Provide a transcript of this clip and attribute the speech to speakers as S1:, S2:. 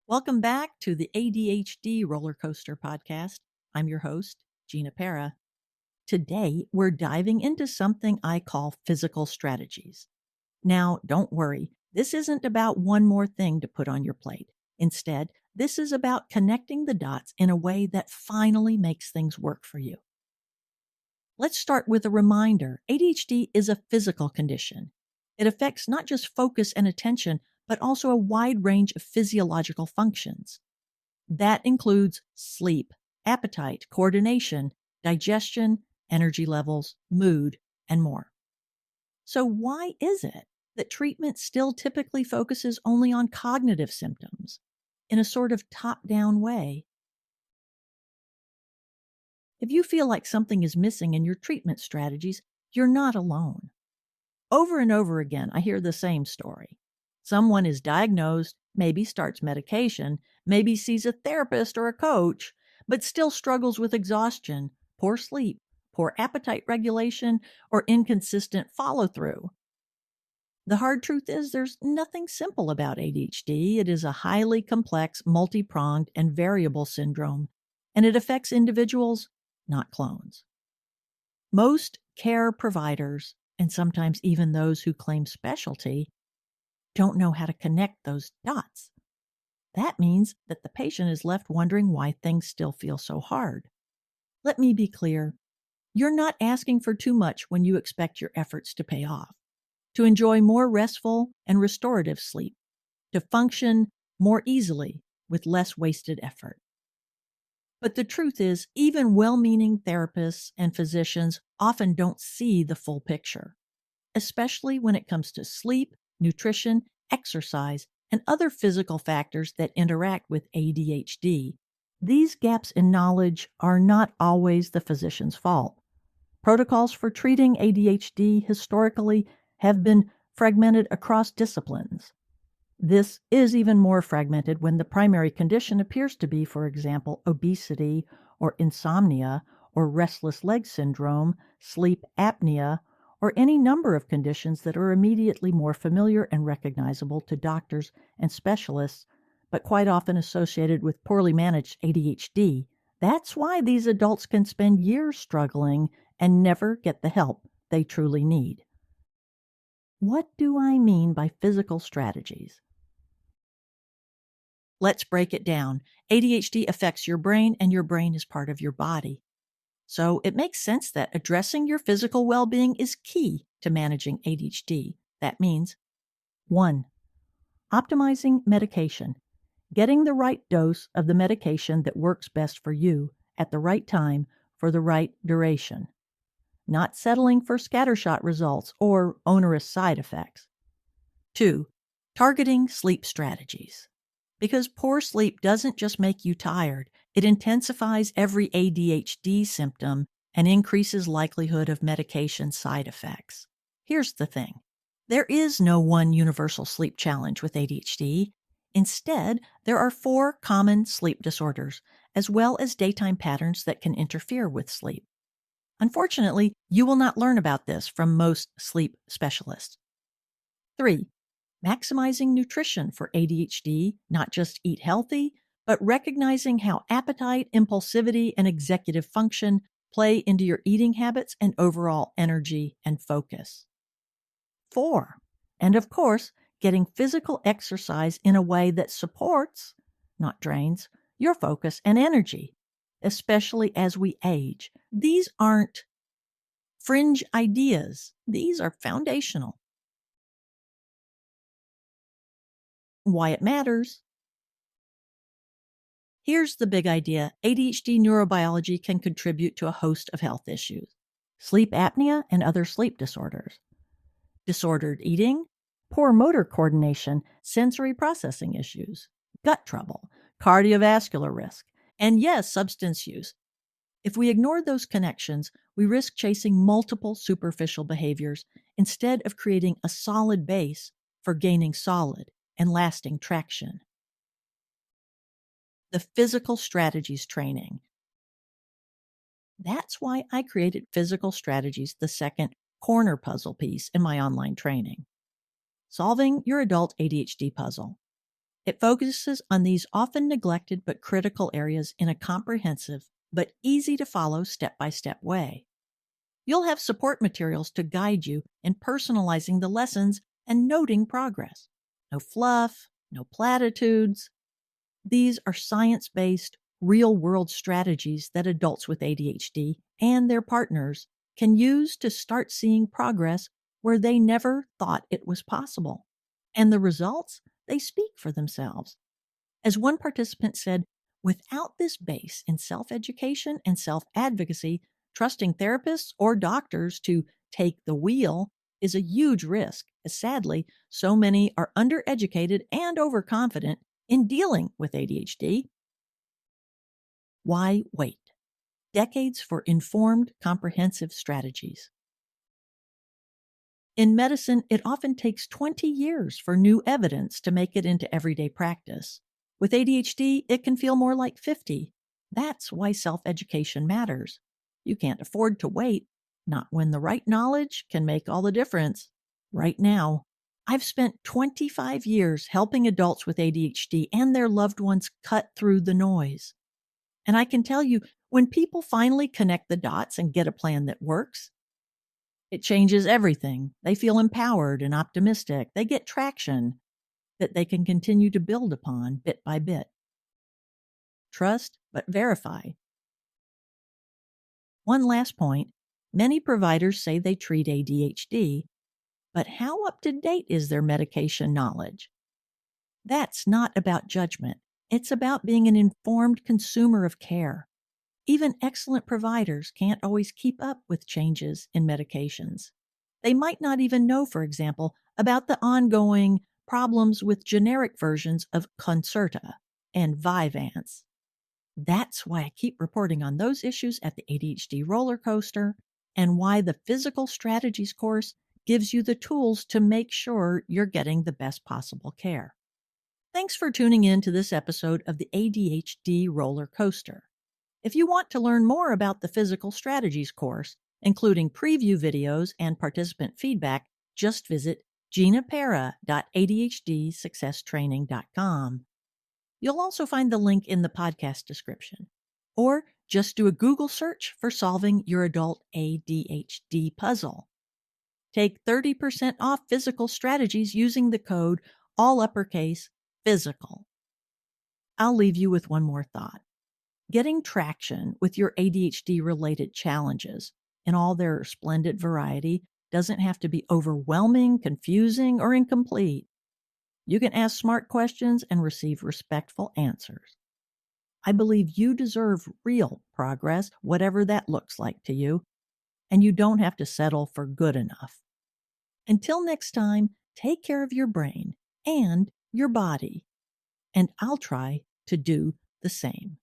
S1: Welcome back to the ADHD Roller Coaster Podcast. I'm your host, Gina Pera. Today, we're diving into something I call physical strategies. Now, don't worry, this isn't about one more thing to put on your plate. Instead, this is about connecting the dots in a way that finally makes things work for you. Let's start with a reminder. ADHD is a physical condition. It affects not just focus and attention, but also a wide range of physiological functions. That includes sleep, appetite, coordination, digestion, energy levels, mood, and more. So why is it that treatment still typically focuses only on cognitive symptoms in a sort of top-down way? If you feel like something is missing in your treatment strategies, you're not alone. Over and over again, I hear the same story. Someone is diagnosed, maybe starts medication, maybe sees a therapist or a coach, but still struggles with exhaustion, poor sleep, poor appetite regulation, or inconsistent follow-through. The hard truth is there's nothing simple about ADHD. It is a highly complex, multi-pronged, and variable syndrome, and it affects individuals, not clones. Most care providers, and sometimes even those who claim specialty, don't know how to connect those dots. That means that the patient is left wondering why things still feel so hard. Let me be clear. You're not asking for too much when you expect your efforts to pay off, to enjoy more restful and restorative sleep, to function more easily with less wasted effort. But the truth is, even well-meaning therapists and physicians often don't see the full picture, especially when it comes to sleep, nutrition, exercise, and other physical factors that interact with ADHD. These gaps in knowledge are not always the physician's fault. Protocols for treating ADHD historically have been fragmented across disciplines. This is even more fragmented when the primary condition appears to be, for example, obesity or insomnia or restless leg syndrome, sleep apnea, or any number of conditions that are immediately more familiar and recognizable to doctors and specialists, but quite often associated with poorly managed ADHD. That's why these adults can spend years struggling and never get the help they truly need. What do I mean by physical strategies? Let's break it down. ADHD affects your brain, and your brain is part of your body. So it makes sense that addressing your physical well-being is key to managing ADHD. That means 1. Optimizing medication. Getting the right dose of the medication that works best for you at the right time for the right duration. Not settling for scattershot results or onerous side effects. 2. Targeting sleep strategies. Because poor sleep doesn't just make you tired, it intensifies every ADHD symptom and increases likelihood of medication side effects. Here's the thing. There is no one universal sleep challenge with ADHD. Instead, there are 4 common sleep disorders, as well as daytime patterns that can interfere with sleep. Unfortunately, you will not learn about this from most sleep specialists. 3. Maximizing nutrition for ADHD, not just eat healthy, but recognizing how appetite, impulsivity, and executive function play into your eating habits and overall energy and focus. 4. And of course, getting physical exercise in a way that supports, not drains, your focus and energy, especially as we age. These aren't fringe ideas. These are foundational. Why it matters. Here's the big idea. ADHD neurobiology can contribute to a host of health issues. Sleep apnea and other sleep disorders. Disordered eating, poor motor coordination, sensory processing issues, gut trouble, cardiovascular risk, and yes, substance use. If we ignore those connections, we risk chasing multiple superficial behaviors instead of creating a solid base for gaining solid and lasting traction. The physical strategies training. That's why I created Physical Strategies, the second corner puzzle piece in my online training. Solving your adult ADHD puzzle. It focuses on these often neglected but critical areas in a comprehensive but easy to follow step-by-step way. You'll have support materials to guide you in personalizing the lessons and noting progress. No fluff, no platitudes. These are science-based, real-world strategies that adults with ADHD and their partners can use to start seeing progress where they never thought it was possible. And the results, they speak for themselves. As one participant said, without this base in self-education and self-advocacy, trusting therapists or doctors to take the wheel is a huge risk, as sadly, so many are undereducated and overconfident in dealing with ADHD. Why wait? Decades for informed, comprehensive strategies. In medicine, it often takes 20 years for new evidence to make it into everyday practice. With ADHD, it can feel more like 50. That's why self-education matters. You can't afford to wait, not when the right knowledge can make all the difference. Right now, I've spent 25 years helping adults with ADHD and their loved ones cut through the noise. And I can tell you, when people finally connect the dots and get a plan that works, it changes everything. They feel empowered and optimistic. They get traction that they can continue to build upon bit by bit. Trust, but verify. One last point, many providers say they treat ADHD, but how up to date is their medication knowledge? That's not about judgment. It's about being an informed consumer of care. Even excellent providers can't always keep up with changes in medications. They might not even know, for example, about the ongoing problems with generic versions of Concerta and Vyvanse. That's why I keep reporting on those issues at the ADHD roller coaster, and why the Physical Strategies course gives you the tools to make sure you're getting the best possible care. Thanks for tuning in to this episode of the ADHD roller coaster. If you want to learn more about the Physical Strategies course, including preview videos and participant feedback, just visit ginapera.adhdsuccesstraining.com. You'll also find the link in the podcast description. Or just do a Google search for solving your adult ADHD puzzle. Take 30% off Physical Strategies using the code all uppercase PHYSICAL. I'll leave you with one more thought. Getting traction with your ADHD-related challenges in all their splendid variety doesn't have to be overwhelming, confusing, or incomplete. You can ask smart questions and receive respectful answers. I believe you deserve real progress, whatever that looks like to you, and you don't have to settle for good enough. Until next time, take care of your brain and your body, and I'll try to do the same.